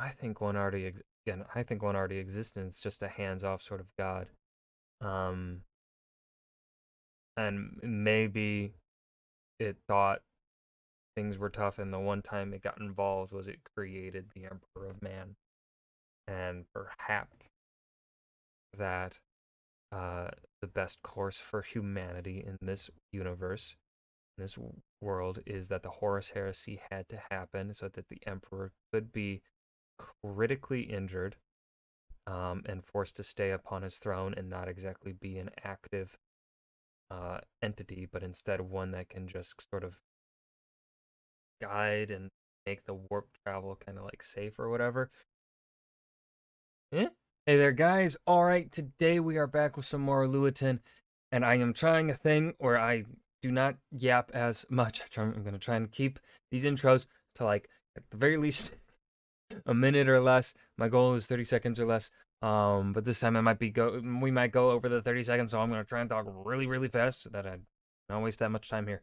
I think one already again. I think one already exists, and it's just a hands-off sort of god. Um, and maybe it thought things were tough, and the one time it got involved was it created the Emperor of Man, and perhaps that the best course for humanity in this universe, in this world, is that the Horus Heresy had to happen so that the Emperor could be critically injured and forced to stay upon his throne and not exactly be an active entity, but instead one that can just sort of guide and make the warp travel kind of like safe or whatever. Eh? Hey there, guys. All right, today we are back with some more Luatin, and I am trying a thing where I do not yap as much. I'm going to try and keep these intros to like at the very least a minute or less. My goal is 30 seconds or less. But this time we might go over the 30 seconds, so I'm going to try and talk really, really fast so that I don't waste that much time here.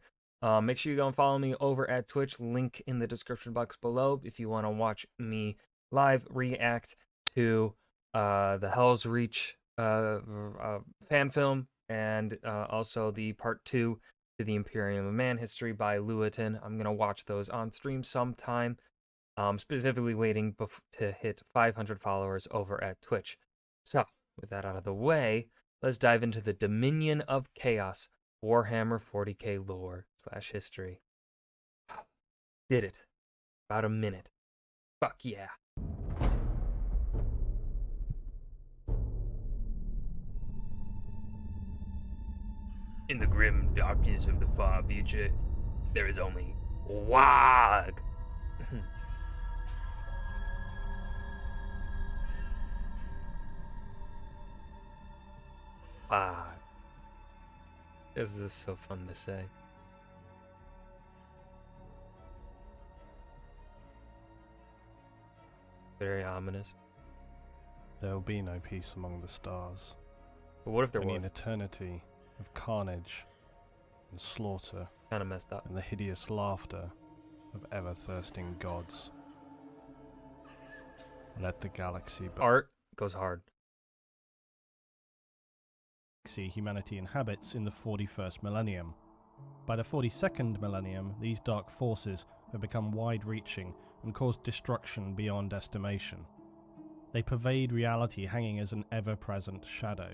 Make sure you go and follow me over at Twitch, link in the description box below if you want to watch me live react to the Hell's Reach fan film, and also the part 2 to the Imperium of Man history by Luatin. I'm going to watch those on stream sometime. Specifically waiting to hit 500 followers over at Twitch. So, with that out of the way, let's dive into the Dominion of Chaos, Warhammer 40k lore / history. Did it. About a minute. Fuck yeah. In the grim darkness of the far future, there is only Wag. Wag. Is this so fun to say? Very ominous. There will be no peace among the stars. But what if there Only was? an eternity of carnage and slaughter, Kind of messed up. and the hideous laughter of ever-thirsting gods. Let the galaxy Art goes hard. humanity inhabits in the 41st millennium. By the 42nd millennium, these dark forces have become wide-reaching and caused destruction beyond estimation. They pervade reality, hanging as an ever-present shadow.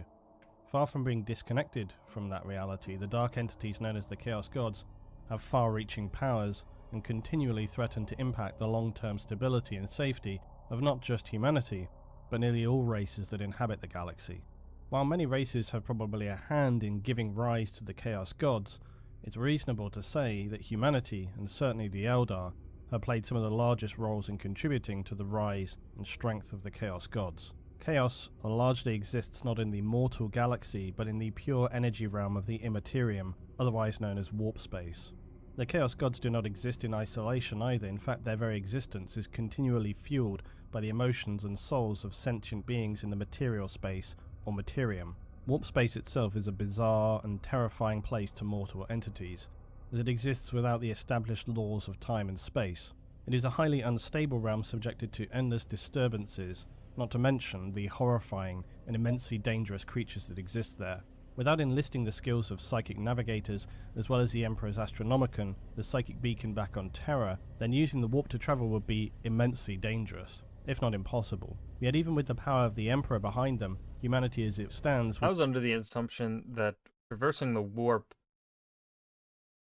Far from being disconnected from that reality, the dark entities known as the Chaos Gods have far-reaching powers and continually threaten to impact the long-term stability and safety of not just humanity, but nearly all races that inhabit the galaxy. While many races have probably a hand in giving rise to the Chaos Gods, it's reasonable to say that humanity, and certainly the Eldar, have played some of the largest roles in contributing to the rise and strength of the Chaos Gods. Chaos largely exists not in the mortal galaxy, but in the pure energy realm of the Immaterium, otherwise known as warp space. The Chaos Gods do not exist in isolation either. In fact, their very existence is continually fueled by the emotions and souls of sentient beings in the material space, or Materium. Warp space itself is a bizarre and terrifying place to mortal entities, as it exists without the established laws of time and space. It is a highly unstable realm subjected to endless disturbances, not to mention the horrifying and immensely dangerous creatures that exist there. Without enlisting the skills of psychic navigators, as well as the Emperor's Astronomicon, the psychic beacon back on Terra, then using the warp to travel would be immensely dangerous, if not impossible. Yet even with the power of the Emperor behind them, humanity as it stands... I was under the assumption that reversing the warp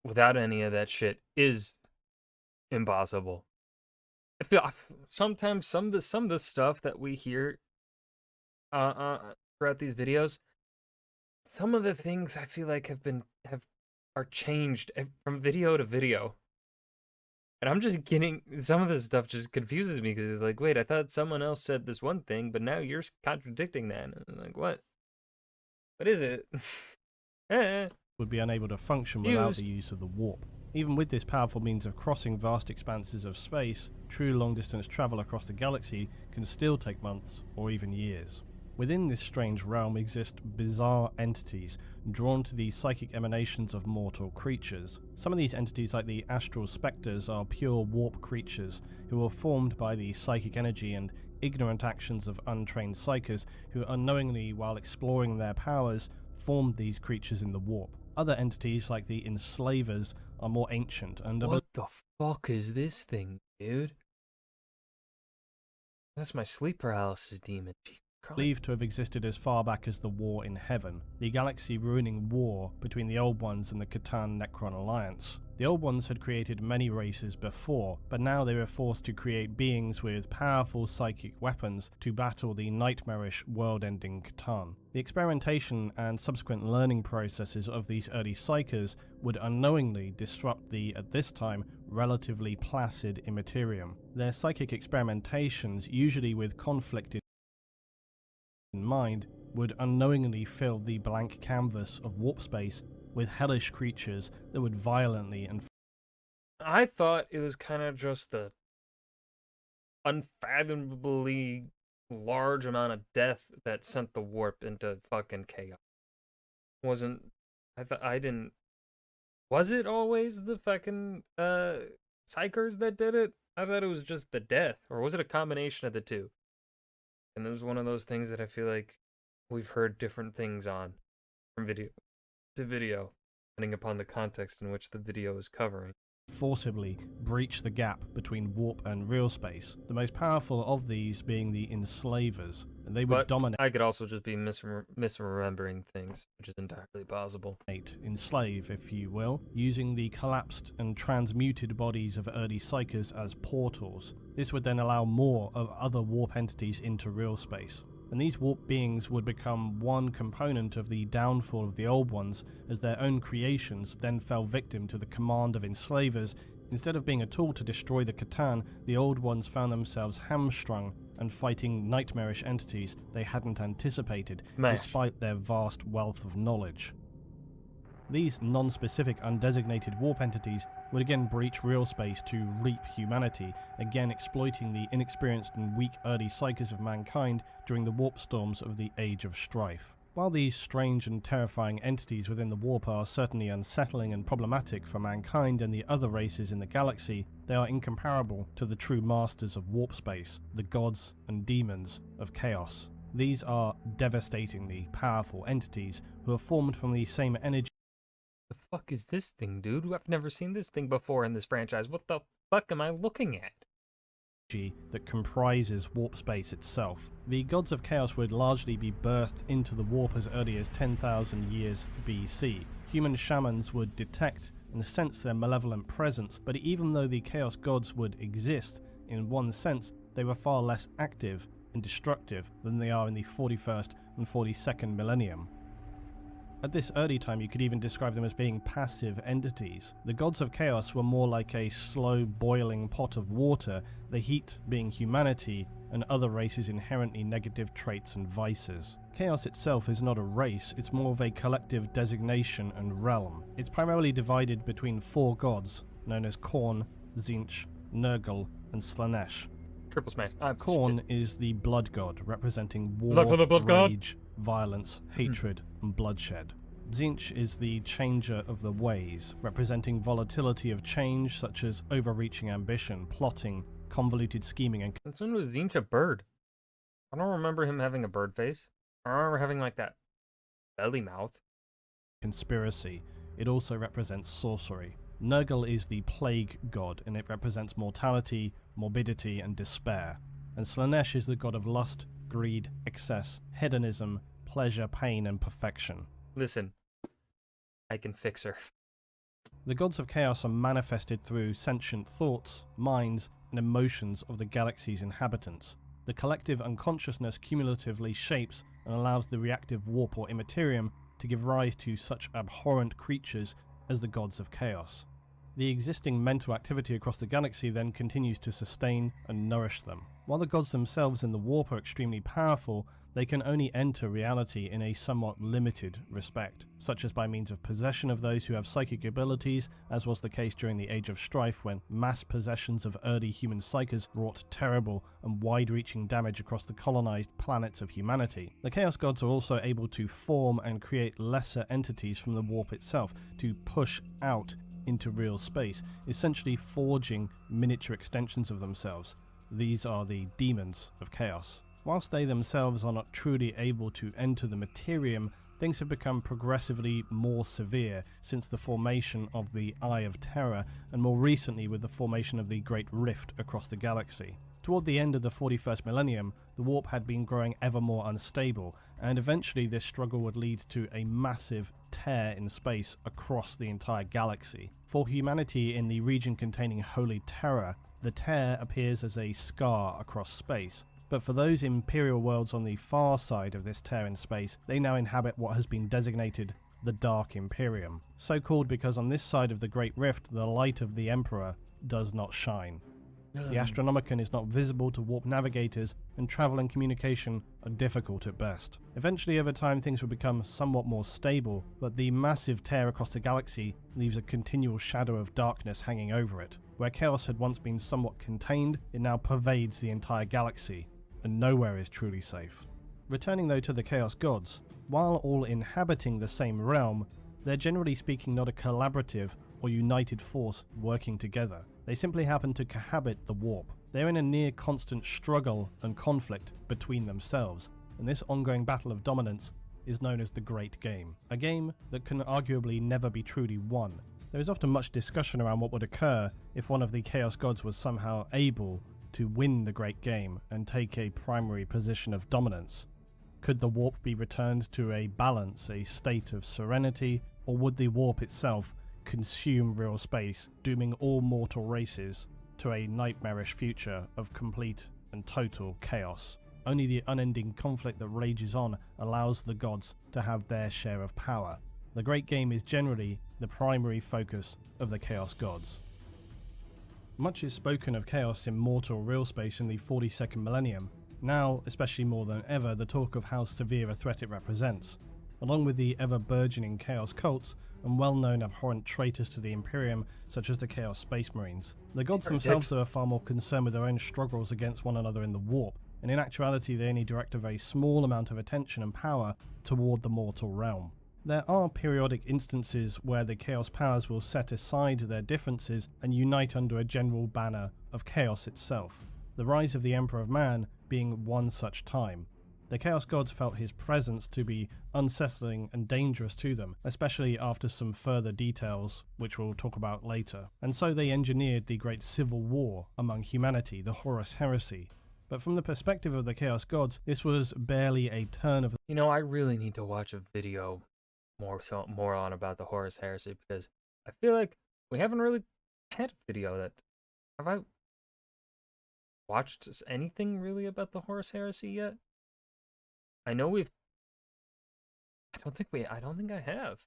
without any of that shit is impossible. I feel sometimes some of the stuff that we hear throughout these videos, some of the things I feel like are changed from video to video. And I'm just getting, some of this stuff just confuses me because it's like, wait, I thought someone else said this one thing, but now you're contradicting that. And I'm like, what? What is it? would be unable to function without the use of the warp. Even with this powerful means of crossing vast expanses of space, true long-distance travel across the galaxy can still take months or even years. Within this strange realm exist bizarre entities drawn to the psychic emanations of mortal creatures. Some of these entities, like the astral spectres, are pure warp creatures who are formed by the psychic energy and ignorant actions of untrained psychers who unknowingly, while exploring their powers, formed these creatures in the warp. Other entities, like the enslavers, are more ancient and What the fuck is this thing, dude? That's my sleep paralysis demon. Jesus Christ. believed to have existed as far back as the War in Heaven, the galaxy-ruining war between the Old Ones and the Catan-Necron Alliance. The Old Ones had created many races before, but now they were forced to create beings with powerful psychic weapons to battle the nightmarish, world-ending Catan. The experimentation and subsequent learning processes of these early psychers would unknowingly disrupt the, at this time, relatively placid Immaterium. Their psychic experimentations, usually with conflict in mind, would unknowingly fill the blank canvas of warp space with hellish creatures that would violently and I thought it was kind of just the unfathomably large amount of death that sent the warp into fucking chaos. Wasn't I didn't was it always the fucking psychers that did it? I thought it was just the death, or was it a combination of the two? And it was one of those things that I feel like we've heard different things on from video to video, depending upon the context in which the video is covering. forcibly breach the gap between warp and real space, the most powerful of these being the enslavers, and they would But dominate, I could also just be misremembering things, which is entirely possible. enslave, if you will, using the collapsed and transmuted bodies of early psychers as portals. This would then allow more of other warp entities into real space. And these warp beings would become one component of the downfall of the Old Ones, as their own creations then fell victim to the command of enslavers. Instead of being a tool to destroy the Catan, the Old Ones found themselves hamstrung and fighting nightmarish entities they hadn't anticipated, despite their vast wealth of knowledge. These non-specific undesignated warp entities would again breach real space to reap humanity, again exploiting the inexperienced and weak early psychers of mankind during the warp storms of the Age of Strife. While these strange and terrifying entities within the warp are certainly unsettling and problematic for mankind and the other races in the galaxy, they are incomparable to the true masters of warp space, the gods and demons of chaos. These are devastatingly powerful entities who are formed from the same energy The fuck is this thing, dude? I've never seen this thing before in this franchise. What the fuck am I looking at? that comprises warp space itself. The gods of chaos would largely be birthed into the warp as early as 10,000 years BC. Human shamans would detect and sense their malevolent presence, but even though the chaos gods would exist, in one sense, they were far less active and destructive than they are in the 41st and 42nd millennium. At this early time, you could even describe them as being passive entities. The gods of chaos were more like a slow boiling pot of water, the heat being humanity and other races' inherently negative traits and vices. Chaos itself is not a race, it's more of a collective designation and realm. It's primarily divided between four gods, known as Khorne, Tzeentch, Nurgle, and Slaanesh. Triple smash. Khorne is the blood god, representing war, Look for the blood god. rage, violence, hatred, and bloodshed. Tzeentch is the changer of the ways, representing volatility of change such as overreaching ambition, plotting, convoluted scheming, and Since when was Tzeentch a bird? I don't remember him having a bird face. I remember having like that belly mouth. conspiracy. It also represents sorcery. Nurgle is the plague god, and it represents mortality, morbidity, and despair. And Slaanesh is the god of lust, greed, excess, hedonism, pleasure, pain, and perfection. Listen, I can fix her. The gods of chaos are manifested through sentient thoughts, minds, and emotions of the galaxy's inhabitants. The collective unconsciousness cumulatively shapes and allows the reactive warp or immaterium to give rise to such abhorrent creatures as the gods of chaos. The existing mental activity across the galaxy then continues to sustain and nourish them. While the gods themselves in the warp are extremely powerful, they can only enter reality in a somewhat limited respect, such as by means of possession of those who have psychic abilities, as was the case during the Age of Strife when mass possessions of early human psykers wrought terrible and wide-reaching damage across the colonized planets of humanity. The Chaos Gods are also able to form and create lesser entities from the warp itself to push out into real space, essentially forging miniature extensions of themselves. These are the demons of chaos. Whilst they themselves are not truly able to enter the materium, things have become progressively more severe since the formation of the Eye of Terror, and more recently with the formation of the Great Rift across the galaxy. Toward the end of the 41st millennium, the warp had been growing ever more unstable, and eventually this struggle would lead to a massive tear in space across the entire galaxy. For humanity in the region containing Holy Terror, the tear appears as a scar across space. But for those Imperial worlds on the far side of this tear in space, they now inhabit what has been designated the Dark Imperium. So called because on this side of the Great Rift, the light of the Emperor does not shine. The Astronomicon is not visible to warp navigators, and travel and communication are difficult at best. Eventually, over time, things will become somewhat more stable, but the massive tear across the galaxy leaves a continual shadow of darkness hanging over it. Where chaos had once been somewhat contained, it now pervades the entire galaxy, and nowhere is truly safe. Returning though to the Chaos Gods, while all inhabiting the same realm, they're generally speaking not a collaborative or united force working together. They simply happen to cohabit the warp. They're in a near constant struggle and conflict between themselves, and this ongoing battle of dominance is known as the Great Game, a game that can arguably never be truly won. There is often much discussion around what would occur if one of the Chaos Gods was somehow able to win the Great Game and take a primary position of dominance. Could the warp be returned to a balance, a state of serenity, or would the warp itself consume real space, dooming all mortal races to a nightmarish future of complete and total chaos? Only the unending conflict that rages on allows the gods to have their share of power. The Great Game is generally the primary focus of the Chaos Gods. Much is spoken of chaos in mortal real space in the 42nd millennium. Now, especially more than ever, the talk of how severe a threat it represents. Along with the ever-burgeoning chaos cults and well-known abhorrent traitors to the Imperium, such as the Chaos Space Marines, the gods themselves are far more concerned with their own struggles against one another in the warp, and in actuality they only direct a very small amount of attention and power toward the mortal realm. There are periodic instances where the Chaos powers will set aside their differences and unite under a general banner of chaos itself, the rise of the Emperor of Man being one such time. The Chaos Gods felt his presence to be unsettling and dangerous to them, especially after some further details, which we'll talk about later, and so they engineered the great civil war among humanity, the Horus Heresy. But from the perspective of the Chaos Gods, this was barely a turn of... You know, I really need to watch a video more on about the Horus Heresy, because I feel like we haven't really had a video that... Have I watched anything really about the Horus Heresy yet? I know we've... I don't think I have.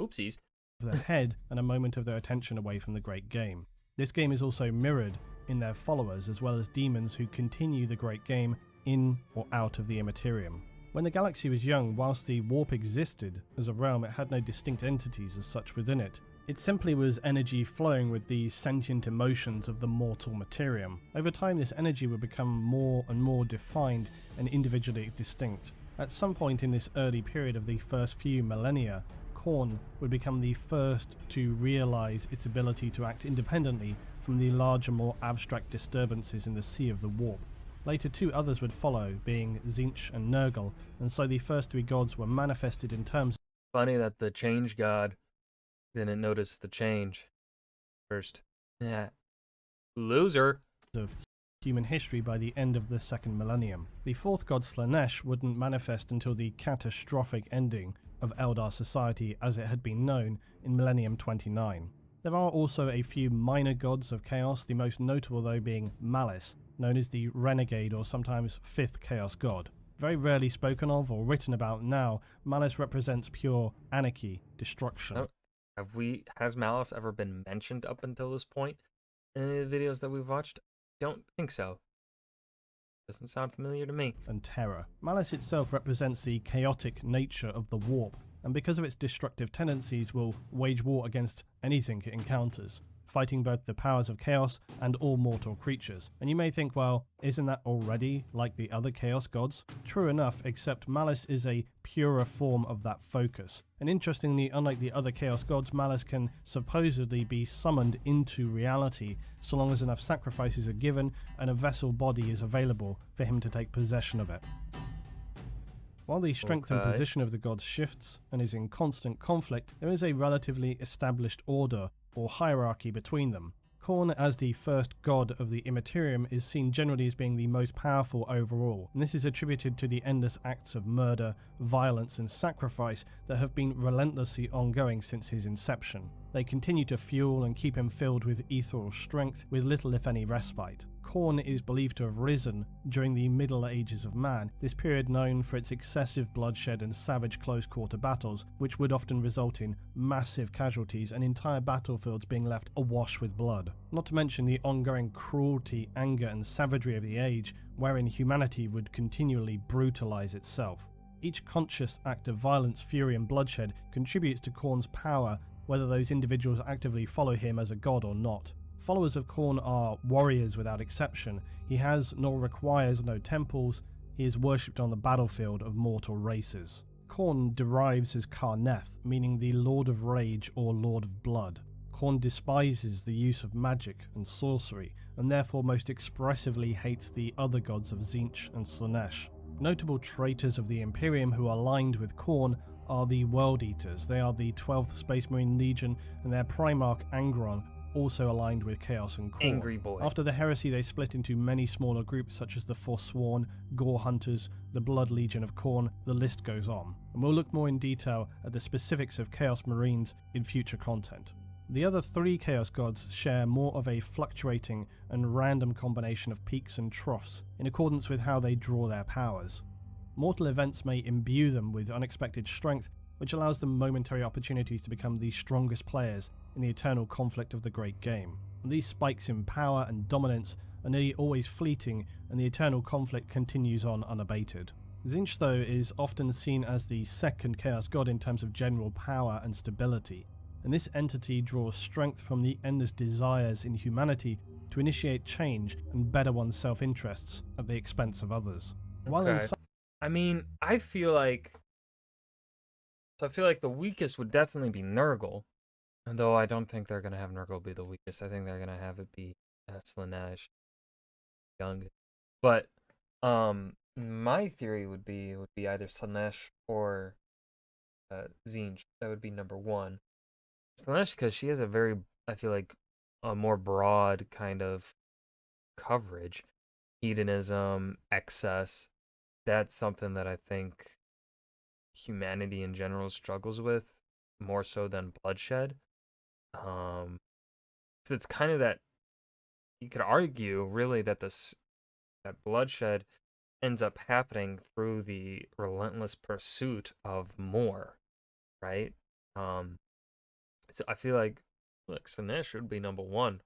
Oopsies. their head and a moment of their attention away from the Great Game. This game is also mirrored in their followers, as well as demons who continue the Great Game in or out of the Immaterium. When the galaxy was young, whilst the warp existed as a realm, it had no distinct entities as such within it. It simply was energy flowing with the sentient emotions of the mortal materium. Over time, this energy would become more and more defined and individually distinct. At some point in this early period of the first few millennia, Khorne would become the first to realise its ability to act independently from the larger, more abstract disturbances in the Sea of the Warp. Later, two others would follow, being Tzeentch and Nurgle, and so the first three gods were manifested in terms... Funny that the change god didn't notice the change first. Yeah. Loser. ...of human history by the end of the second millennium. The fourth god, Slaanesh, wouldn't manifest until the catastrophic ending of Eldar society as it had been known in Millennium 29. There are also a few minor gods of chaos, the most notable though being Malice, known as the Renegade or sometimes Fifth Chaos God. Very rarely spoken of or written about now, Malice represents pure anarchy, destruction. Oh, has Malice ever been mentioned up until this point in any of the videos that we've watched? Don't think so. Doesn't sound familiar to me. And terror. Malice itself represents the chaotic nature of the warp, and because of its destructive tendencies will wage war against anything it encounters, fighting both the powers of chaos and all mortal creatures. And you may think, well, isn't that already like the other chaos gods? True enough, except Malice is a purer form of that focus. And interestingly, unlike the other chaos gods, Malice can supposedly be summoned into reality so long as enough sacrifices are given and a vessel body is available for him to take possession of it. While the strength and position of the gods shifts and is in constant conflict, there is a relatively established order or hierarchy between them. Khorne, as the first god of the Immaterium, is seen generally as being the most powerful overall, and this is attributed to the endless acts of murder, violence and sacrifice that have been relentlessly ongoing since his inception. They continue to fuel and keep him filled with ethereal strength with little if any respite. Khorne is believed to have risen during the Middle Ages of Man, this period known for its excessive bloodshed and savage close-quarter battles, which would often result in massive casualties and entire battlefields being left awash with blood. Not to mention the ongoing cruelty, anger and savagery of the age, wherein humanity would continually brutalize itself. Each conscious act of violence, fury and bloodshed contributes to Khorne's power, whether those individuals actively follow him as a god or not. Followers of Khorne are warriors without exception. He has nor requires no temples. He is worshipped on the battlefield of mortal races. Khorne derives as Karneth, meaning the Lord of Rage or Lord of Blood. Khorne despises the use of magic and sorcery, and therefore most expressively hates the other gods of Tzeentch and Slaanesh. Notable traitors of the Imperium who are aligned with Khorne are the World Eaters. They are the 12th Space Marine Legion, and their Primarch Angron also aligned with Chaos and Khorne. Angry boy. After the heresy, they split into many smaller groups such as the Forsworn, Gore Hunters, the Blood Legion of Khorne, the list goes on. And we'll look more in detail at the specifics of Chaos Marines in future content. The other three Chaos Gods share more of a fluctuating and random combination of peaks and troughs, in accordance with how they draw their powers. Mortal events may imbue them with unexpected strength, which allows them momentary opportunities to become the strongest players in the eternal conflict of the great game. And these spikes in power and dominance are nearly always fleeting, and the eternal conflict continues on unabated. Tzeentch, though, is often seen as the second Chaos God in terms of general power and stability, and this entity draws strength from the endless desires in humanity to initiate change and better one's self-interests at the expense of others. While in I mean, I feel like the weakest would definitely be Nurgle. Though I don't think they're going to have Nurgle be the weakest. I think they're going to have it be Slaanesh, young. But my theory would be either Slaanesh or Tzeentch. That would be number one. Slaanesh, because she has a very, I feel like, a more broad kind of coverage. Hedonism, excess. That's something that I think humanity in general struggles with more so than bloodshed. So it's kind of that you could argue really that that bloodshed ends up happening through the relentless pursuit of more, right? So I feel like Slaanesh would be number one.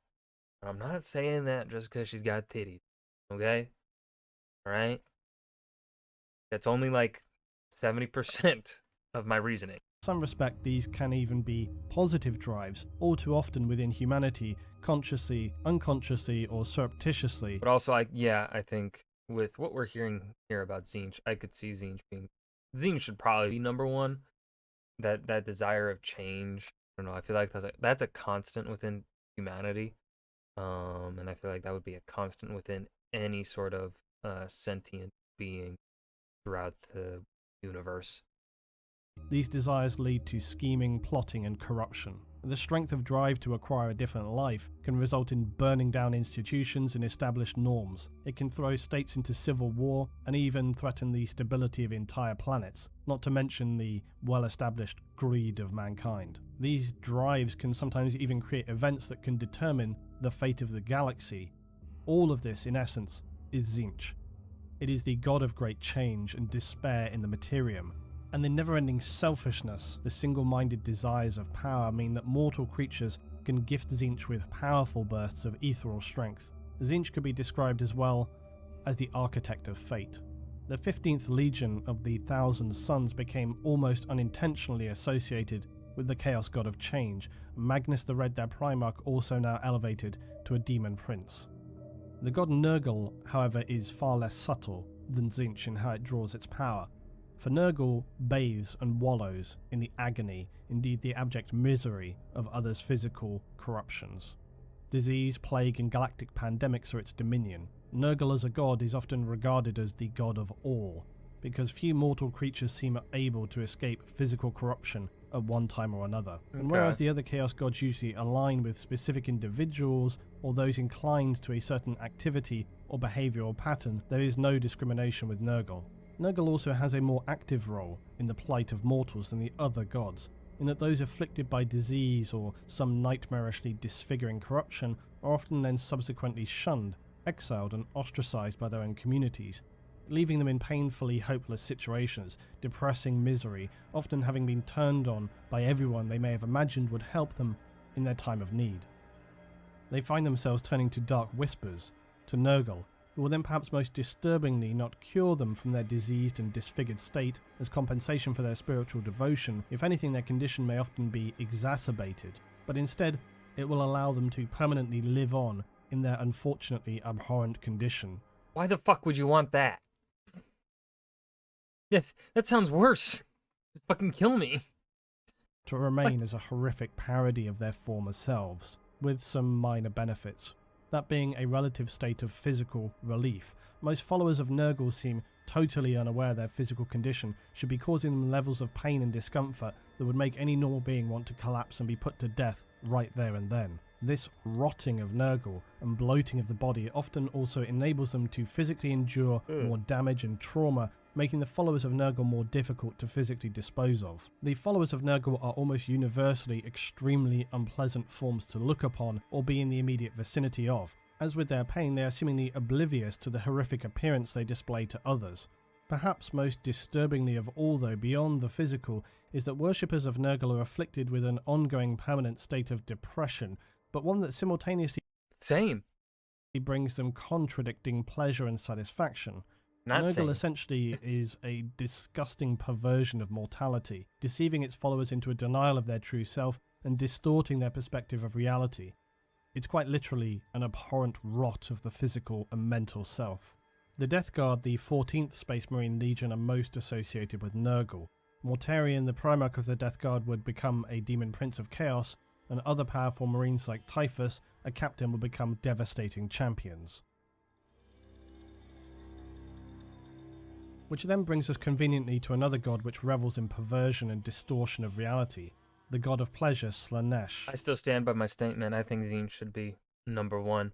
I'm not saying that just because she's got titties, okay? All right? That's only like 70% of my reasoning. In some respect, these can even be positive drives, all too often within humanity, consciously, unconsciously, or surreptitiously. But also, I think with what we're hearing here about Tzeentch, I could see Tzeentch should probably be number one. That desire of change, I don't know, I feel like that's a constant within humanity. And I feel like that would be a constant within any sort of sentient being throughout the universe. These desires lead to scheming, plotting, and corruption. The strength of drive to acquire a different life can result in burning down institutions and established norms. It can throw states into civil war and even threaten the stability of entire planets, not to mention the well-established greed of mankind. These drives can sometimes even create events that can determine the fate of the galaxy. All of this, in essence, is Tzeentch. It is the god of great change and despair in the Materium. And the never-ending selfishness, the single-minded desires of power mean that mortal creatures can gift Tzeentch with powerful bursts of ethereal strength. Tzeentch could be described as, well, as the architect of fate. The 15th Legion of the Thousand Sons became almost unintentionally associated with the Chaos God of Change, Magnus the Red Dead Primarch also now elevated to a demon prince. The god Nurgle, however, is far less subtle than Tzeentch in how it draws its power, for Nurgle bathes and wallows in the agony, indeed the abject misery, of others' physical corruptions. Disease, plague and galactic pandemics are its dominion. Nurgle as a god is often regarded as the god of all, because few mortal creatures seem able to escape physical corruption at one time or another. Okay. And whereas the other Chaos Gods usually align with specific individuals or those inclined to a certain activity or behavioural pattern, there is no discrimination with Nurgle. Nurgle also has a more active role in the plight of mortals than the other gods, in that those afflicted by disease or some nightmarishly disfiguring corruption are often then subsequently shunned, exiled and ostracised by their own communities, leaving them in painfully hopeless situations, depressing misery, often having been turned on by everyone they may have imagined would help them in their time of need. They find themselves turning to dark whispers, to Nurgle, who will then perhaps most disturbingly not cure them from their diseased and disfigured state as compensation for their spiritual devotion. If anything, their condition may often be exacerbated, but instead it will allow them to permanently live on in their unfortunately abhorrent condition. Why the fuck would you want that? Yeah, that sounds worse. Just fucking kill me. To remain as a horrific parody of their former selves, with some minor benefits. That being a relative state of physical relief. Most followers of Nurgle seem totally unaware their physical condition should be causing them levels of pain and discomfort that would make any normal being want to collapse and be put to death right there and then. This rotting of Nurgle and bloating of the body often also enables them to physically endure more damage and trauma, making the followers of Nurgle more difficult to physically dispose of. The followers of Nurgle are almost universally extremely unpleasant forms to look upon or be in the immediate vicinity of. As with their pain, they are seemingly oblivious to the horrific appearance they display to others. Perhaps most disturbingly of all, though, beyond the physical, is that worshippers of Nurgle are afflicted with an ongoing permanent state of depression, but one that simultaneously brings them contradicting pleasure and satisfaction. Nurgle essentially is a disgusting perversion of mortality, deceiving its followers into a denial of their true self and distorting their perspective of reality. It's quite literally an abhorrent rot of the physical and mental self. The Death Guard, the 14th Space Marine Legion, are most associated with Nurgle. Mortarion, the Primarch of the Death Guard, would become a Demon Prince of Chaos, and other powerful Marines like Typhus, a captain, will become devastating champions. Which then brings us conveniently to another god which revels in perversion and distortion of reality, the god of pleasure, Slaanesh. I still stand by my statement. I think Tzeentch should be number one.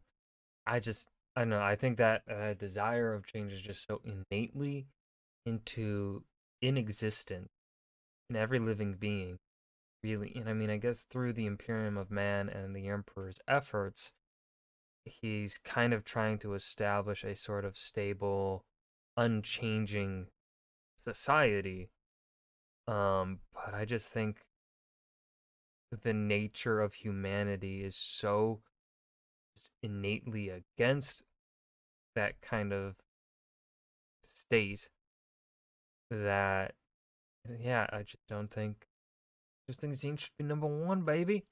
I don't know, I think that desire of change is just so innately inexistent in every living being, really. And I mean, I guess through the Imperium of Man and the Emperor's efforts, he's kind of trying to establish a sort of stable, unchanging society. But I just think the nature of humanity is so innately against that kind of state that, yeah, I just think Tzeentch should be number one, baby.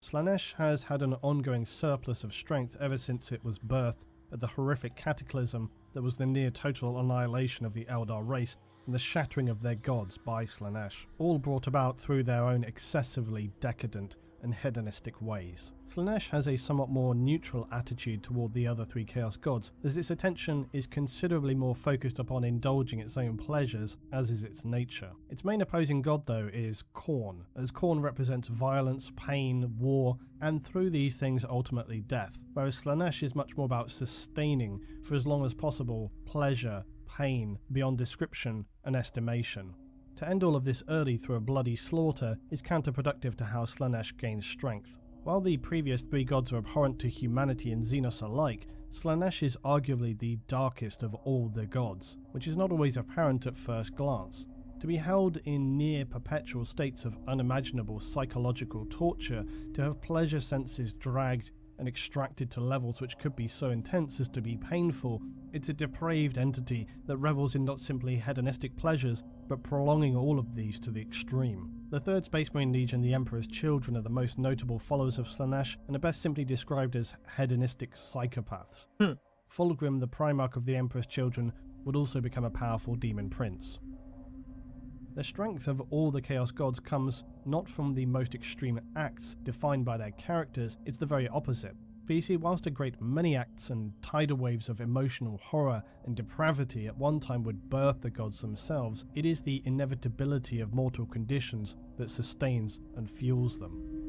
Slaanesh has had an ongoing surplus of strength ever since it was birthed at the horrific cataclysm that was the near total annihilation of the Eldar race and the shattering of their gods by Slaanesh, all brought about through their own excessively decadent and hedonistic ways. Slaanesh has a somewhat more neutral attitude toward the other three Chaos Gods, as its attention is considerably more focused upon indulging its own pleasures, as is its nature. Its main opposing god, though, is Khorne, as Khorne represents violence, pain, war, and through these things ultimately death, whereas Slaanesh is much more about sustaining, for as long as possible, pleasure, pain, beyond description and estimation. To end all of this early through a bloody slaughter is counterproductive to how Slaanesh gains strength. While the previous three gods are abhorrent to humanity and Xenos alike, Slaanesh is arguably the darkest of all the gods, which is not always apparent at first glance. To be held in near perpetual states of unimaginable psychological torture, to have pleasure senses dragged and extracted to levels which could be so intense as to be painful. It's a depraved entity that revels in not simply hedonistic pleasures, but prolonging all of these to the extreme. The 3rd Space Marine Legion, the Emperor's Children, are the most notable followers of Slaanesh and are best simply described as hedonistic psychopaths. Fulgrim, the Primarch of the Emperor's Children, would also become a powerful demon prince. The strength of all the Chaos Gods comes not from the most extreme acts defined by their characters, it's the very opposite. For you see, whilst a great many acts and tidal waves of emotional horror and depravity at one time would birth the gods themselves, it is the inevitability of mortal conditions that sustains and fuels them.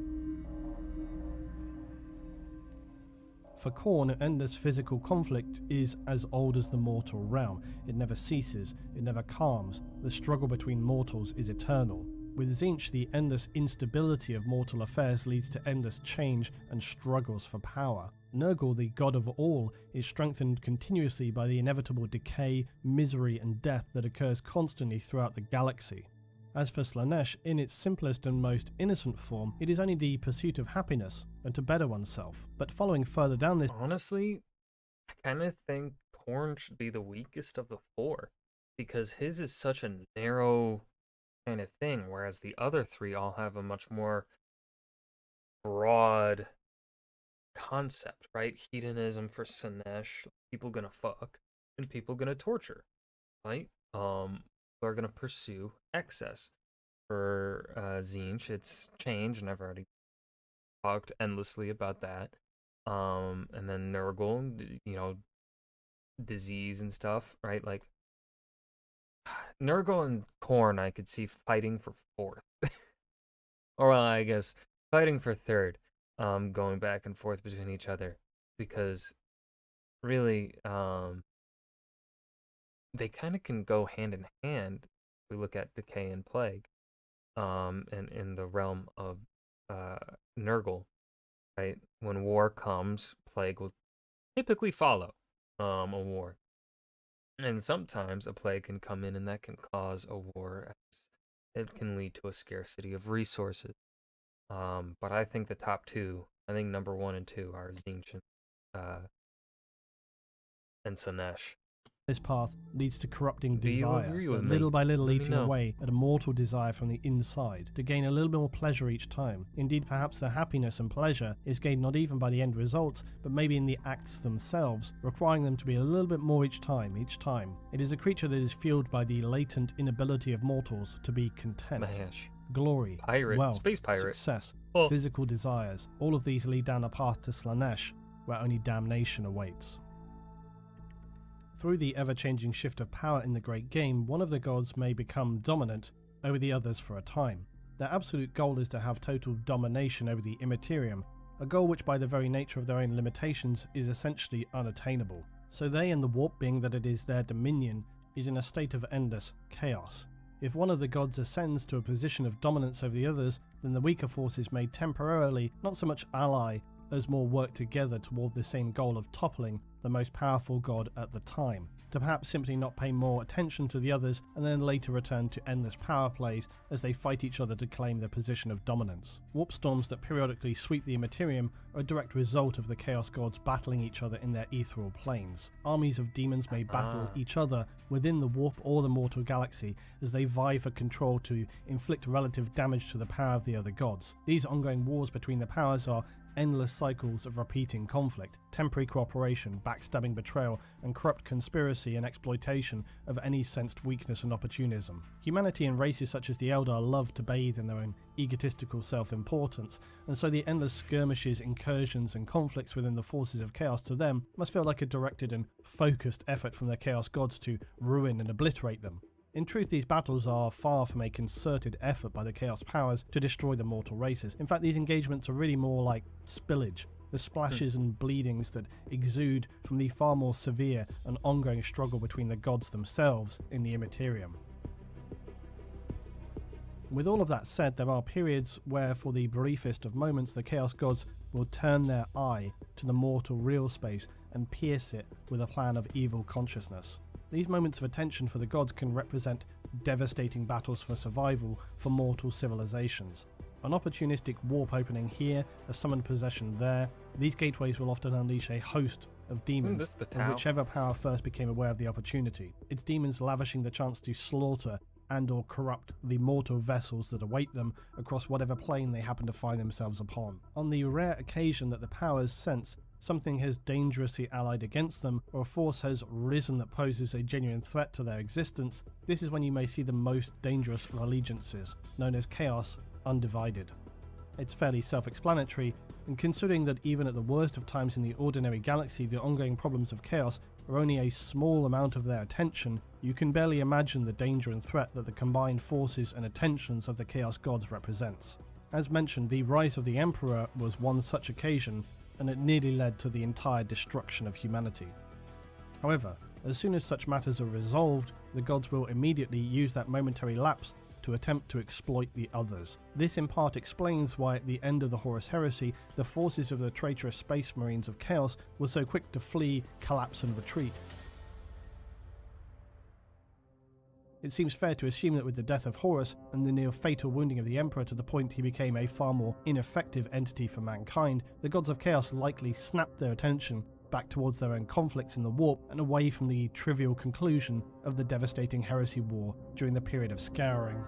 For Khorne, endless physical conflict is as old as the mortal realm. It never ceases, it never calms, the struggle between mortals is eternal. With Tzeentch, the endless instability of mortal affairs leads to endless change and struggles for power. Nurgle, the god of all, is strengthened continuously by the inevitable decay, misery and death that occurs constantly throughout the galaxy. As for Slaanesh, in its simplest and most innocent form, it is only the pursuit of happiness and to better oneself. But following further down this... Honestly, I kind of think Khorne should be the weakest of the 4, because his is such a narrow kind of thing, whereas the other 3 all have a much more broad concept, right? Hedonism for Slaanesh, people gonna fuck, and people gonna torture, right? Are going to pursue excess. For Tzeentch, it's change, and I've already talked endlessly about that. And then Nurgle, disease and stuff, right? Like, Nurgle and Khorne, I could see fighting for 4th. Or, I guess, fighting for 3rd, going back and forth between each other. Because, really, they kind of can go hand in hand if we look at decay and plague, and in the realm of Nurgle, right? When war comes, plague will typically follow a war. And sometimes a plague can come in and that can cause a war, as it can lead to a scarcity of resources. But I think the top 2, I think number 1 and 2 are Tzeentch and Slaanesh. This path leads to corrupting Do you desire, agree with but me? little by little Let me eating know. away at a mortal desire from the inside, to gain a little bit more pleasure each time. Indeed, perhaps the happiness and pleasure is gained not even by the end results, but maybe in the acts themselves, requiring them to be a little bit more each time. It is a creature that is fueled by the latent inability of mortals to be content. Mahesh. Glory, Pirate, wealth, space pirate. success, Oh. physical desires, all of these lead down a path to Slaanesh, where only damnation awaits. Through the ever-changing shift of power in the Great Game, one of the gods may become dominant over the others for a time. Their absolute goal is to have total domination over the Immaterium, a goal which by the very nature of their own limitations is essentially unattainable. So they and the warp being that it is their dominion is in a state of endless chaos. If one of the gods ascends to a position of dominance over the others, then the weaker forces may temporarily not so much ally as more work together toward the same goal of toppling the most powerful god at the time, to perhaps simply not pay more attention to the others and then later return to endless power plays as they fight each other to claim their position of dominance. Warp storms that periodically sweep the Immaterium are a direct result of the Chaos Gods battling each other in their ethereal planes. Armies of demons may battle each other within the warp or the mortal galaxy as they vie for control to inflict relative damage to the power of the other gods. These ongoing wars between the powers are endless cycles of repeating conflict, temporary cooperation, backstabbing, betrayal, and corrupt conspiracy and exploitation of any sensed weakness and opportunism. Humanity and races such as the Eldar love to bathe in their own egotistical self-importance, and so the endless skirmishes, incursions, and conflicts within the forces of chaos to them must feel like a directed and focused effort from the Chaos Gods to ruin and obliterate them. In truth, these battles are far from a concerted effort by the Chaos Powers to destroy the mortal races. In fact, these engagements are really more like spillage, the splashes and bleedings that exude from the far more severe and ongoing struggle between the gods themselves in the Immaterium. With all of that said, there are periods where, for the briefest of moments, the Chaos Gods will turn their eye to the mortal real space and pierce it with a plan of evil consciousness. These moments of attention for the gods can represent devastating battles for survival for mortal civilizations. An opportunistic warp opening here, a summoned possession there, These gateways will often unleash a host of Isn't demons, this the of Tau? whichever power first became aware of the opportunity. It's demons lavishing the chance to slaughter and or corrupt the mortal vessels that await them across whatever plane they happen to find themselves upon. On the rare occasion that the powers sense something has dangerously allied against them, or a force has risen that poses a genuine threat to their existence, this is when you may see the most dangerous of allegiances, known as Chaos Undivided. It's fairly self-explanatory, and considering that even at the worst of times in the ordinary galaxy the ongoing problems of chaos are only a small amount of their attention, you can barely imagine the danger and threat that the combined forces and attentions of the Chaos Gods represents. As mentioned, the rise of the Emperor was one such occasion, and it nearly led to the entire destruction of humanity. However, as soon as such matters are resolved, the gods will immediately use that momentary lapse to attempt to exploit the others. This in part explains why at the end of the Horus Heresy, the forces of the traitorous Space Marines of Chaos were so quick to flee, collapse and retreat. It seems fair to assume that with the death of Horus and the near-fatal wounding of the Emperor to the point he became a far more ineffective entity for mankind, the gods of Chaos likely snapped their attention back towards their own conflicts in the warp and away from the trivial conclusion of the devastating heresy war during the period of scouring.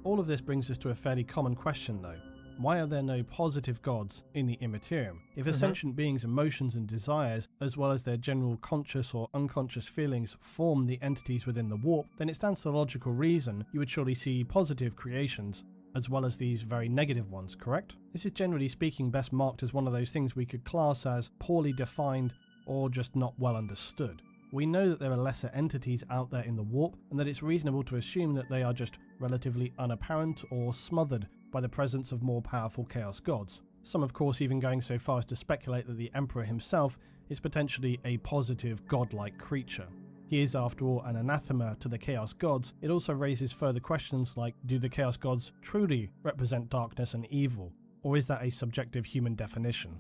All of this brings us to a fairly common question though. Why are there no positive gods in the Immaterium? If a sentient being's emotions and desires, as well as their general conscious or unconscious feelings, form the entities within the warp, then it stands to logical reason you would surely see positive creations, as well as these very negative ones, correct? This is generally speaking best marked as one of those things we could class as poorly defined or just not well understood. We know that there are lesser entities out there in the warp, and that it's reasonable to assume that they are just relatively unapparent or smothered by the presence of more powerful Chaos Gods. Some of course even going so far as to speculate that the Emperor himself is potentially a positive godlike creature. He is after all an anathema to the Chaos Gods. It also raises further questions like, do the Chaos Gods truly represent darkness and evil, or is that a subjective human definition?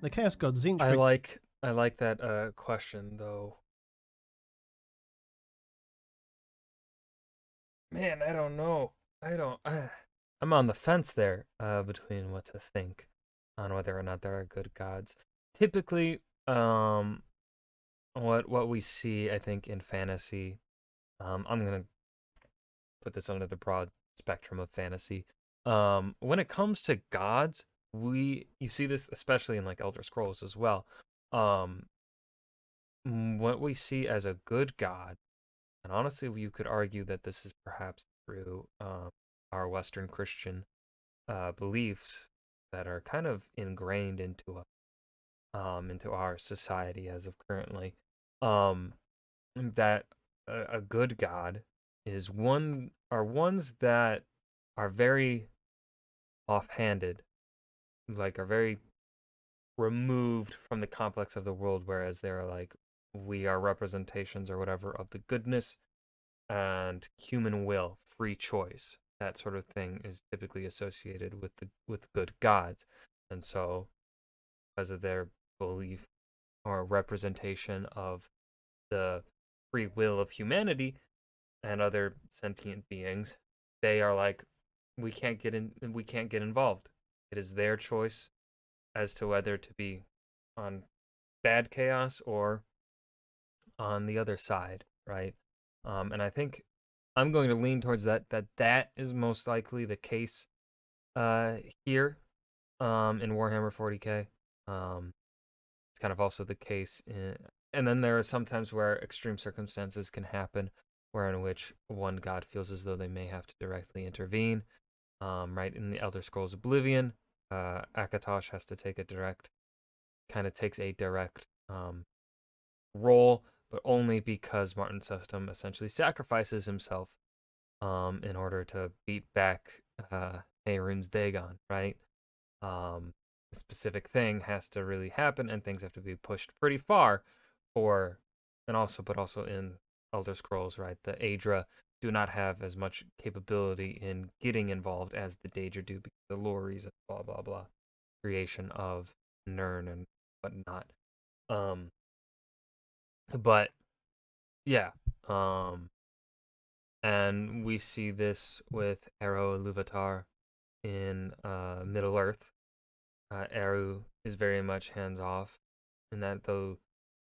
The Chaos Gods Zinch I like that question though. Man, I don't know. I don't. I'm on the fence there between what to think on whether or not there are good gods. Typically, what we see, I think, in fantasy, I'm gonna put this under the broad spectrum of fantasy. When it comes to gods, you see this especially in like Elder Scrolls as well. Um, what we see as a good god, and honestly, you could argue that this is perhaps through our Western Christian beliefs that are kind of ingrained into our society as of currently. Um, that a good God is ones that are very offhanded, like are very removed from the complex of the world, whereas they're like we are representations or whatever of the goodness and human will, free choice. That sort of thing is typically associated with good gods, and so because of their belief or representation of the free will of humanity and other sentient beings, they are like, we can't get involved. It is their choice as to whether to be on bad chaos or on the other side, right? And I think I'm going to lean towards that is most likely the case here in Warhammer 40K. It's kind of also the case and then there are sometimes where extreme circumstances can happen where in which one god feels as though they may have to directly intervene. Right in the Elder Scrolls Oblivion, Akatosh has to take a direct role, but only because Martin System essentially sacrifices himself in order to beat back Mehrunes Dagon, right? A specific thing has to really happen, and things have to be pushed pretty far for, but also in Elder Scrolls, right? The Aedra do not have as much capability in getting involved as the Daedra do because of the lore reasons, blah blah blah, creation of Nirn and whatnot. Um, but yeah, and we see this with Ero Iluvatar in Middle Earth, Eru is very much hands off, and that though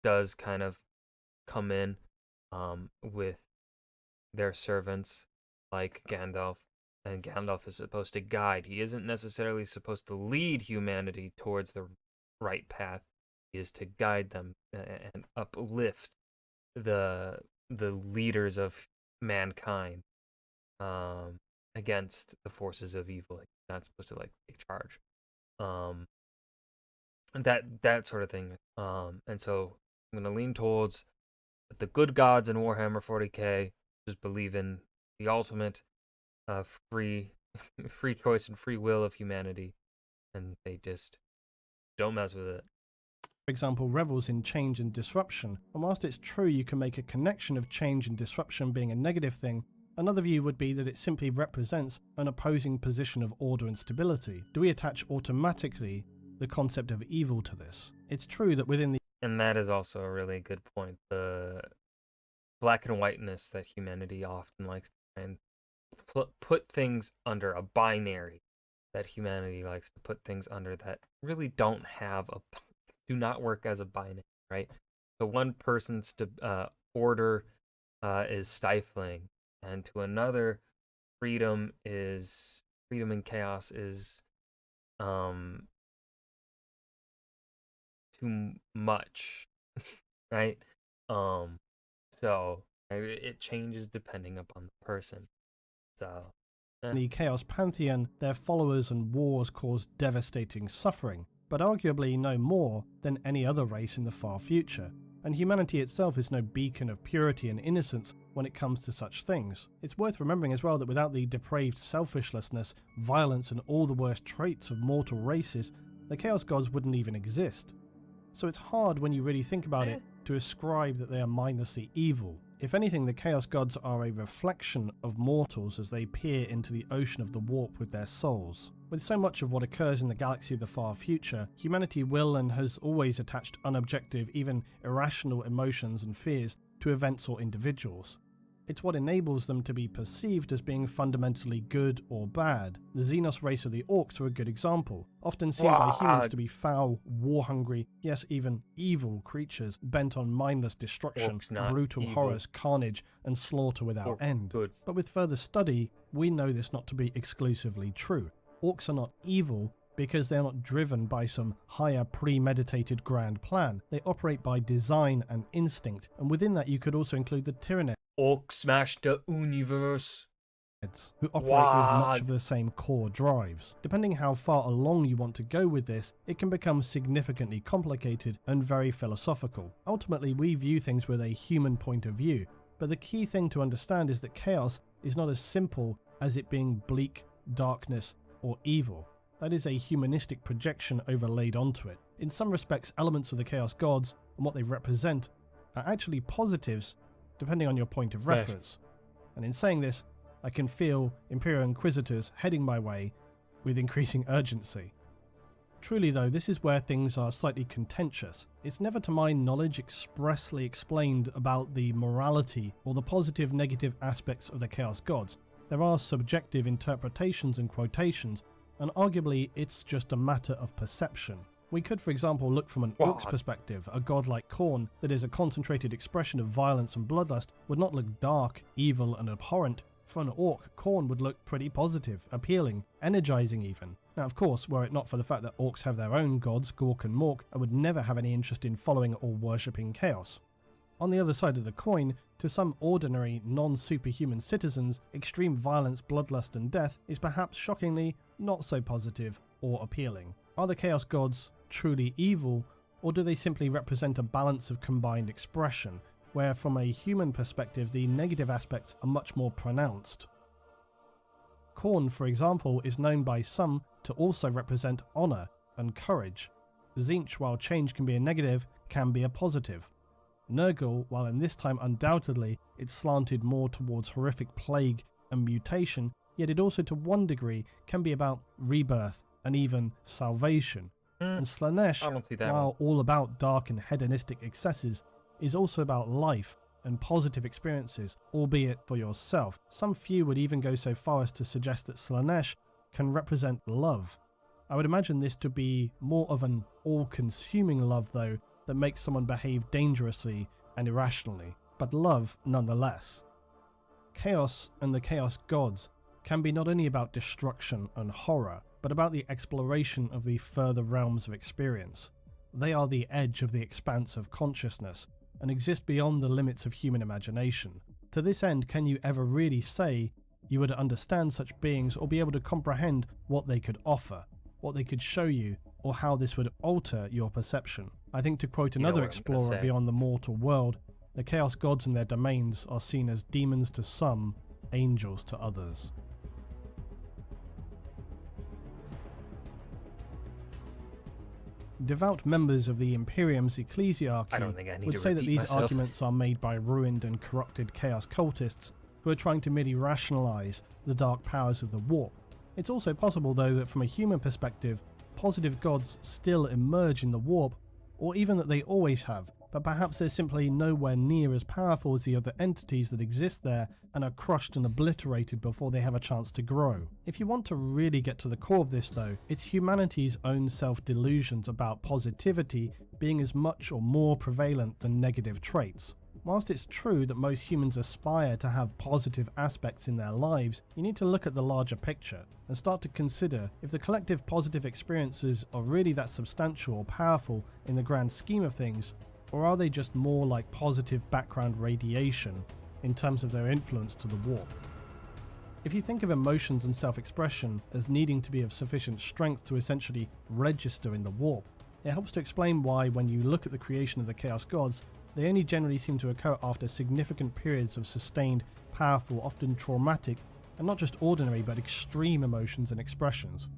does kind of come in with their servants like Gandalf, and Gandalf is supposed to guide. He isn't necessarily supposed to lead humanity towards the right path. He is to guide them and uplift the leaders of mankind against the forces of evil. Like, not supposed to like take charge. Um, and that sort of thing. And so I'm gonna lean towards the good gods in Warhammer 40k just believe in the ultimate free free choice and free will of humanity, and they just don't mess with it. For example, revels in change and disruption, and whilst it's true you can make a connection of change and disruption being a negative thing, another view would be that it simply represents an opposing position of order and stability. Do we attach automatically the concept of evil to this? It's true that within the... And that is also a really good point. The black and whiteness that humanity often likes to try and put things under a binary, that humanity likes to put things under that really don't have a... do not work as a binary, right? So one person's order is stifling, and to another, freedom and chaos is too much, right? So it changes depending upon the person. So the Chaos Pantheon, their followers and wars cause devastating suffering, but arguably no more than any other race in the far future, and humanity itself is no beacon of purity and innocence when it comes to such things. It's worth remembering as well that without the depraved selfishness, violence and all the worst traits of mortal races, the Chaos Gods wouldn't even exist. So it's hard when you really think about it to ascribe that they are mindlessly evil. If anything, the Chaos Gods are a reflection of mortals as they peer into the ocean of the warp with their souls. With so much of what occurs in the galaxy of the far future, humanity will and has always attached unobjective, even irrational emotions and fears to events or individuals. It's what enables them to be perceived as being fundamentally good or bad. The Xenos race of the Orcs are a good example, often seen by humans to be foul, war-hungry, yes, even evil creatures bent on mindless destruction, brutal horrors, carnage, and slaughter without end. Good. But with further study, we know this not to be exclusively true. Orcs are not evil because they're not driven by some higher premeditated grand plan. They operate by design and instinct, and within that you could also include the Tyranids, Orc smash the universe, who operate with much of the same core drives. Depending how far along you want to go with this, it can become significantly complicated and very philosophical. Ultimately, we view things with a human point of view, but the key thing to understand is that chaos is not as simple as it being bleak, darkness, or evil. That is a humanistic projection overlaid onto it. In some respects, elements of the Chaos Gods and what they represent are actually positives, depending on your point of reference. And in saying this, I can feel Imperial Inquisitors heading my way with increasing urgency. Truly though, this is where things are slightly contentious. It's never to my knowledge expressly explained about the morality or the positive negative aspects of the Chaos Gods. There are subjective interpretations and quotations, and arguably it's just a matter of perception. We could, for example, look from an orc's perspective. A god like Khorne, that is a concentrated expression of violence and bloodlust, would not look dark, evil and abhorrent. For an orc, Khorne would look pretty positive, appealing, energizing even. Now of course, were it not for the fact that orcs have their own gods, Gork and Mork, I would never have any interest in following or worshipping chaos. On the other side of the coin, to some ordinary, non-superhuman citizens, extreme violence, bloodlust and death is perhaps shockingly not so positive or appealing. Are the Chaos Gods truly evil, or do they simply represent a balance of combined expression, where from a human perspective the negative aspects are much more pronounced? Khorne, for example, is known by some to also represent honour and courage. Tzeentch, while change can be a negative, can be a positive. Nurgle, while in this time undoubtedly it's slanted more towards horrific plague and mutation, yet it also to one degree can be about rebirth and even salvation. And Slaanesh, while all about dark and hedonistic excesses, is also about life and positive experiences, albeit for yourself. Some few would even go so far as to suggest that Slaanesh can represent love. I would imagine this to be more of an all-consuming love, though, that makes someone behave dangerously and irrationally, but love nonetheless. Chaos and the Chaos Gods can be not only about destruction and horror, but about the exploration of the further realms of experience. They are the edge of the expanse of consciousness and exist beyond the limits of human imagination. To this end, can you ever really say you would understand such beings or be able to comprehend what they could offer, what they could show you, or how this would alter your perception? I think, to quote You know another what I'm gonna explorer say. beyond the mortal world, the Chaos Gods and their domains are seen as demons to some, angels to others. Devout members of the Imperium's I ecclesiarchy don't think I need would to say that repeat these myself. arguments are made by ruined and corrupted Chaos cultists who are trying to merely rationalize the dark powers of the warp. It's also possible, though, that from a human perspective, positive gods still emerge in the warp, or even that they always have, but perhaps they're simply nowhere near as powerful as the other entities that exist there and are crushed and obliterated before they have a chance to grow. If you want to really get to the core of this, though, it's humanity's own self-delusions about positivity being as much or more prevalent than negative traits. Whilst it's true that most humans aspire to have positive aspects in their lives, you need to look at the larger picture and start to consider if the collective positive experiences are really that substantial or powerful in the grand scheme of things, or are they just more like positive background radiation in terms of their influence to the warp? If you think of emotions and self-expression as needing to be of sufficient strength to essentially register in the warp, it helps to explain why, when you look at the creation of the Chaos Gods, they only generally seem to occur after significant periods of sustained, powerful, often traumatic, and not just ordinary but extreme emotions and expressions.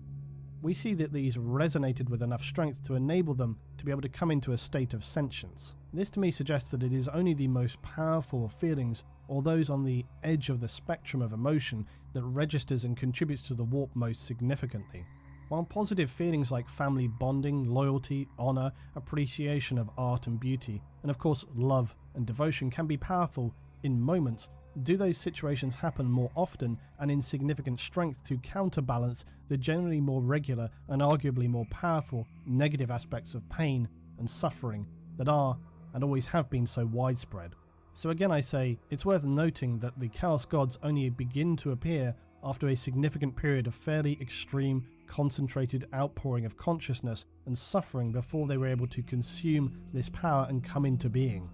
We see that these resonated with enough strength to enable them to be able to come into a state of sentience. This to me suggests that it is only the most powerful feelings, or those on the edge of the spectrum of emotion, that registers and contributes to the warp most significantly. While positive feelings like family bonding, loyalty, honour, appreciation of art and beauty, and of course love and devotion can be powerful in moments, do those situations happen more often and in significant strength to counterbalance the generally more regular and arguably more powerful negative aspects of pain and suffering that are and always have been so widespread? So again, I say it's worth noting that the Chaos Gods only begin to appear after a significant period of fairly extreme, concentrated outpouring of consciousness and suffering before they were able to consume this power and come into being.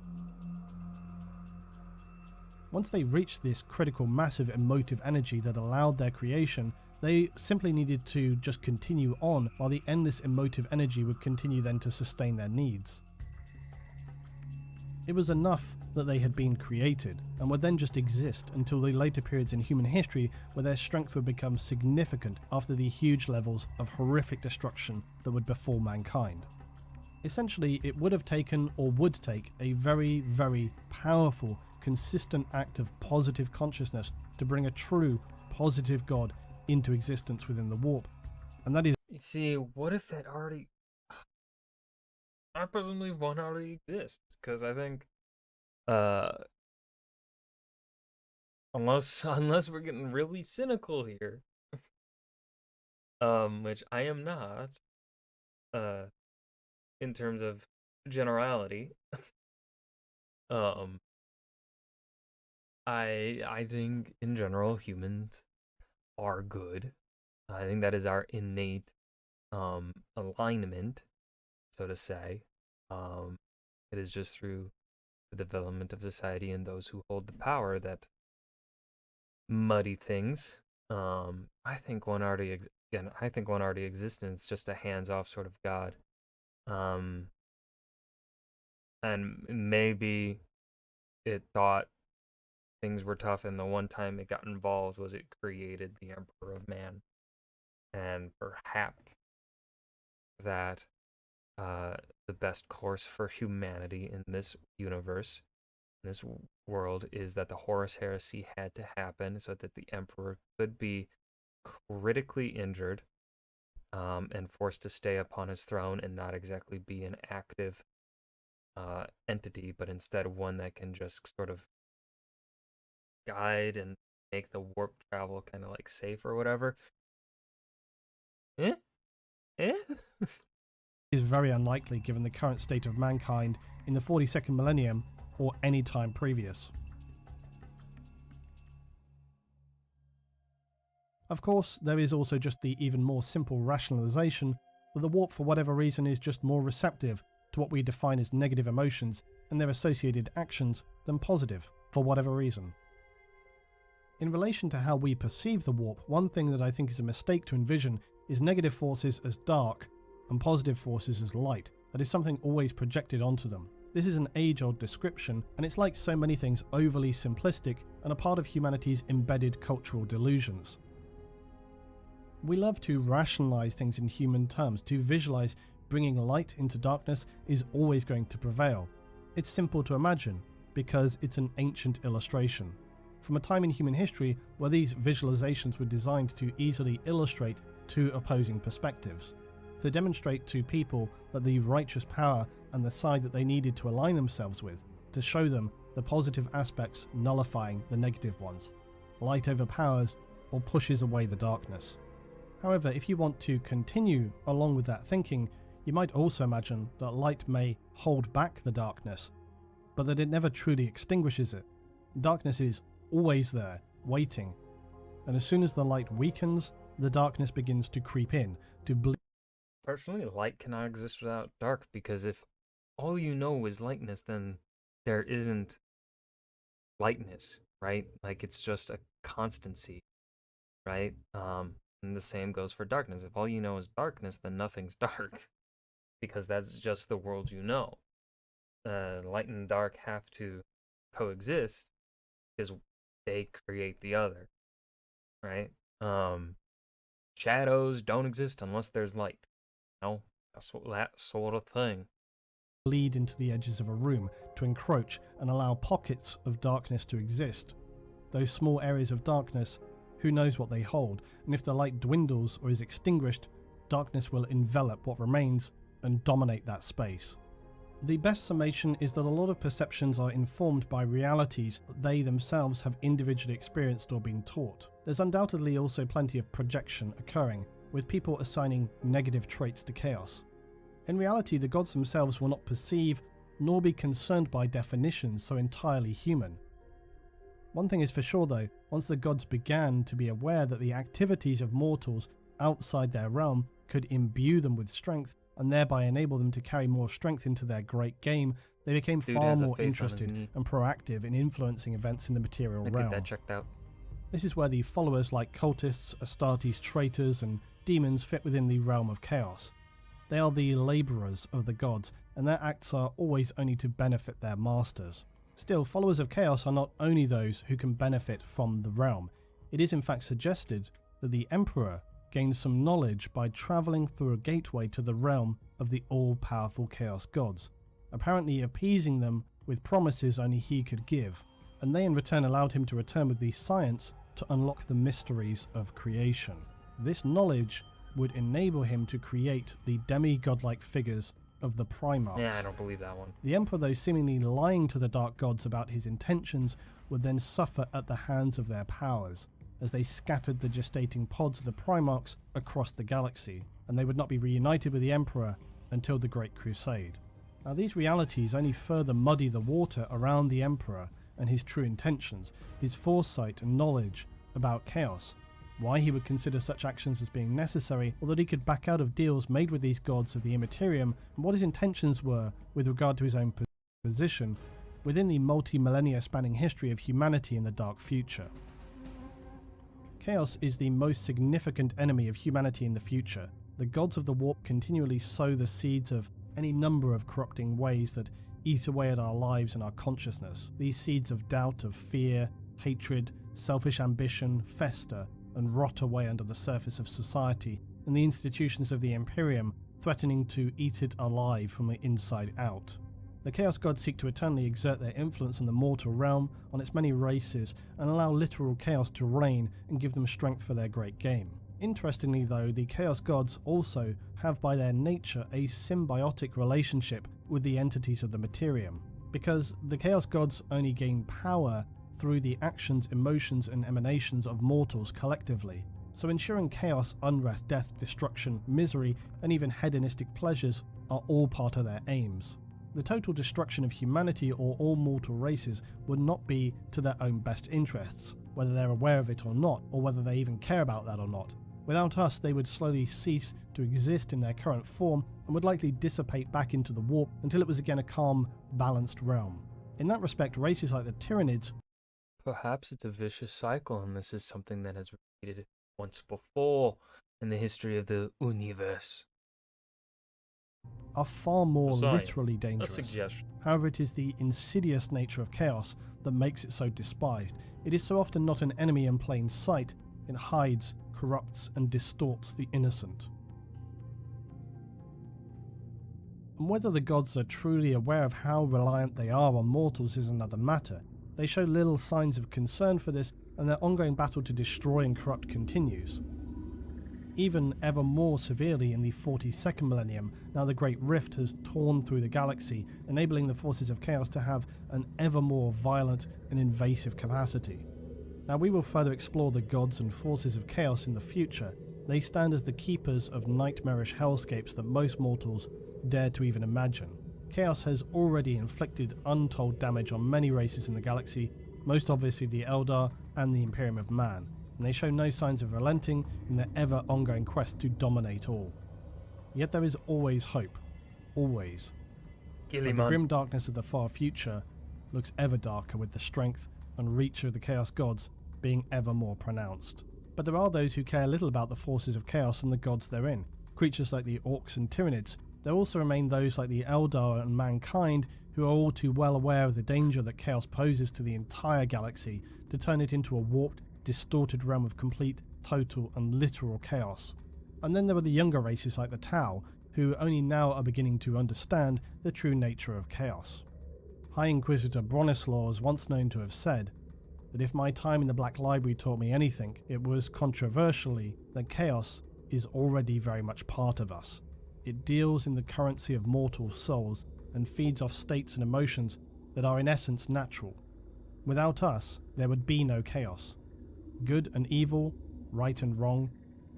Once they reached this critical mass of emotive energy that allowed their creation, they simply needed to just continue on, while the endless emotive energy would continue then to sustain their needs. It was enough that they had been created, and would then just exist until the later periods in human history where their strength would become significant after the huge levels of horrific destruction that would befall mankind. Essentially, it would have taken, or would take, a very, very powerful, consistent act of positive consciousness to bring a true, positive God into existence within the warp. And that is... You see, what if it already? I personally one already exists because I think, uh, unless we're getting really cynical here, which I am not, uh, in terms of generality, um, I think in general humans are good. I think that is our innate alignment, so to say. Um, it is just through the development of society and those who hold the power that muddy things. I think one already again. I think one already exists, and it's just a hands-off sort of God. Um, and maybe it thought things were tough, and the one time it got involved was it created the Emperor of Man, and perhaps that the best course for humanity in this universe, in this world, is that the Horus Heresy had to happen so that the Emperor could be critically injured, and forced to stay upon his throne and not exactly be an active entity, but instead one that can just sort of guide and make the warp travel kind of like safe or whatever. Eh? Eh? Is very unlikely given the current state of mankind in the 42nd millennium or any time previous. Of course, there is also just the even more simple rationalization that the warp for whatever reason is just more receptive to what we define as negative emotions and their associated actions than positive for whatever reason. In relation to how we perceive the warp, one thing that I think is a mistake to envision is negative forces as dark and positive forces as light. That is something always projected onto them. This is an age-old description, and it's like so many things overly simplistic and a part of humanity's embedded cultural delusions. We love to rationalize things in human terms, to visualize bringing light into darkness is always going to prevail. It's simple to imagine, because it's an ancient illustration. From a time in human history where these visualizations were designed to easily illustrate two opposing perspectives, to demonstrate to people that the righteous power and the side that they needed to align themselves with, to show them the positive aspects nullifying the negative ones. Light overpowers or pushes away the darkness. However, if you want to continue along with that thinking, you might also imagine that light may hold back the darkness, but that it never truly extinguishes it. Darkness is always there, waiting, and as soon as the light weakens, the darkness begins to creep in, to bleed. Personally, light cannot exist without dark, because if all you know is lightness, then there isn't lightness, right? Like, it's just a constancy, right? And the same goes for darkness. If all you know is darkness, then nothing's dark, because that's just the world you know. Light and dark have to coexist, because they create the other, right? Shadows don't exist unless there's light. No, that's that sort of thing. Bleed into the edges of a room to encroach and allow pockets of darkness to exist. Those small areas of darkness, who knows what they hold, and if the light dwindles or is extinguished, darkness will envelop what remains and dominate that space. The best summation is that a lot of perceptions are informed by realities that they themselves have individually experienced or been taught. There's undoubtedly also plenty of projection occurring, with people assigning negative traits to chaos. In reality, the gods themselves will not perceive nor be concerned by definitions so entirely human. One thing is for sure though, once the gods began to be aware that the activities of mortals outside their realm could imbue them with strength and thereby enable them to carry more strength into their great game, they became far more interested and proactive in influencing events in the material realm. Get that checked out. This is where the followers like cultists, Astartes traitors, and demons fit within the realm of chaos. They are the labourers of the gods, and their acts are always only to benefit their masters. Still, followers of chaos are not only those who can benefit from the realm. It is in fact suggested that the Emperor gained some knowledge by travelling through a gateway to the realm of the all-powerful chaos gods, apparently appeasing them with promises only he could give, and they in return allowed him to return with the science to unlock the mysteries of creation. This knowledge would enable him to create the demi-godlike figures of the Primarchs. Yeah, I don't believe that one. The Emperor, though seemingly lying to the dark gods about his intentions, would then suffer at the hands of their powers, as they scattered the gestating pods of the Primarchs across the galaxy, and they would not be reunited with the Emperor until the Great Crusade. Now, these realities only further muddy the water around the Emperor and his true intentions, his foresight and knowledge about chaos, why he would consider such actions as being necessary, or that he could back out of deals made with these gods of the Immaterium, and what his intentions were with regard to his own position within the multi-millennia spanning history of humanity in the dark future. Chaos is the most significant enemy of humanity in the future. The gods of the warp continually sow the seeds of any number of corrupting ways that eat away at our lives and our consciousness. These seeds of doubt, of fear, hatred, selfish ambition fester and rot away under the surface of society and the institutions of the Imperium, threatening to eat it alive from the inside out. The Chaos Gods seek to eternally exert their influence on the mortal realm, on its many races, and allow literal chaos to reign and give them strength for their great game. Interestingly though, the Chaos Gods also have by their nature a symbiotic relationship with the entities of the Materium, because the Chaos Gods only gain power through the actions, emotions and emanations of mortals collectively. So ensuring chaos, unrest, death, destruction, misery, and even hedonistic pleasures are all part of their aims. The total destruction of humanity or all mortal races would not be to their own best interests, whether they're aware of it or not, or whether they even care about that or not. Without us, they would slowly cease to exist in their current form and would likely dissipate back into the warp until it was again a calm, balanced realm. In that respect, races like the Tyranids... Perhaps it's a vicious cycle, and this is something that has repeated once before in the history of the universe. are far more Messiah. literally A dangerous. suggestion. However, it is the insidious nature of chaos that makes it so despised. It is so often not an enemy in plain sight. It hides, corrupts, and distorts the innocent. And whether the gods are truly aware of how reliant they are on mortals is another matter. They show little signs of concern for this, and their ongoing battle to destroy and corrupt continues. Even ever more severely in the 42nd millennium, now the Great Rift has torn through the galaxy, enabling the forces of chaos to have an ever more violent and invasive capacity. Now we will further explore the gods and forces of chaos in the future. They stand as the keepers of nightmarish hellscapes that most mortals dare to even imagine. Chaos has already inflicted untold damage on many races in the galaxy, most obviously the Eldar and the Imperium of Man, and they show no signs of relenting in their ever-ongoing quest to dominate all. Yet there is always hope. Always. But the grim darkness of the far future looks ever darker, with the strength and reach of the Chaos Gods being ever more pronounced. But there are those who care little about the forces of chaos and the gods therein. Creatures like the Orcs and Tyranids. There also remain those like the Eldar and mankind who are all too well aware of the danger that chaos poses to the entire galaxy to turn it into a warped, distorted realm of complete, total and literal chaos. And then there are the younger races like the Tau, who only now are beginning to understand the true nature of chaos. High Inquisitor Bronislaw is once known to have said that if my time in the Black Library taught me anything, it was, controversially, that chaos is already very much part of us. It deals in the currency of mortal souls and feeds off states and emotions that are in essence natural. Without us, there would be no chaos. Good and evil, right and wrong,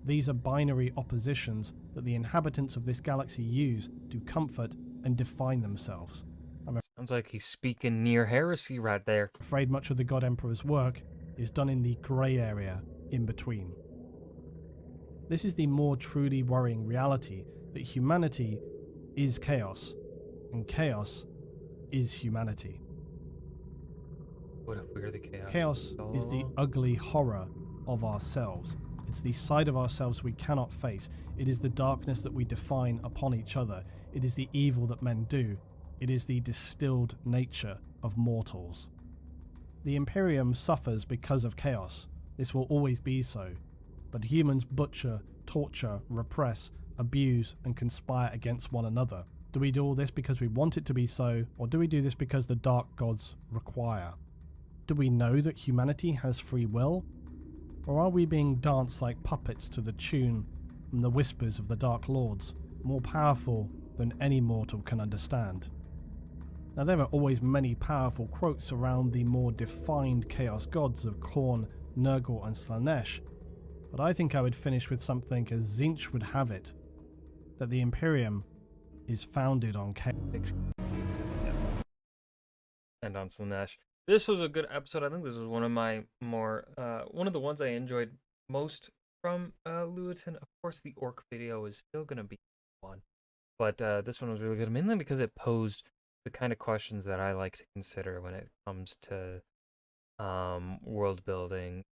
these are binary oppositions that the inhabitants of this galaxy use to comfort and define themselves. Sounds like he's speaking near heresy right there. I'm afraid much of the God Emperor's work is done in the grey area in between. This is the more truly worrying reality that humanity is chaos, and chaos is humanity. What if we're the chaos? Chaos is the ugly horror of ourselves. It's the side of ourselves we cannot face. It is the darkness that we define upon each other. It is the evil that men do. It is the distilled nature of mortals. The Imperium suffers because of chaos. This will always be so. But humans butcher, torture, repress, abuse, and conspire against one another. Do we do all this because we want it to be so, or do we do this because the dark gods require? Do we know that humanity has free will? Or are we being danced like puppets to the tune and the whispers of the Dark Lords, more powerful than any mortal can understand? Now there are always many powerful quotes around the more defined chaos gods of Khorne, Nurgle and Slaanesh, but I think I would finish with something as Tzeentch would have it, that the Imperium is founded on chaos. And on Slaanesh. This was a good episode. I think this was one of my more, one of the ones I enjoyed most from Lewitton. Of course, the Orc video is still going to be one, but this one was really good, mainly because it posed the kind of questions that I like to consider when it comes to world building,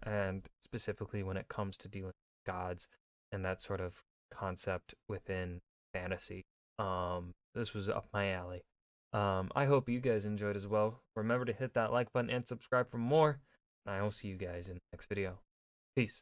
and specifically when it comes to dealing with gods and that sort of concept within fantasy. This was up my alley. I hope you guys enjoyed as well. Remember to hit that like button and subscribe for more, and I will see you guys in the next video. Peace.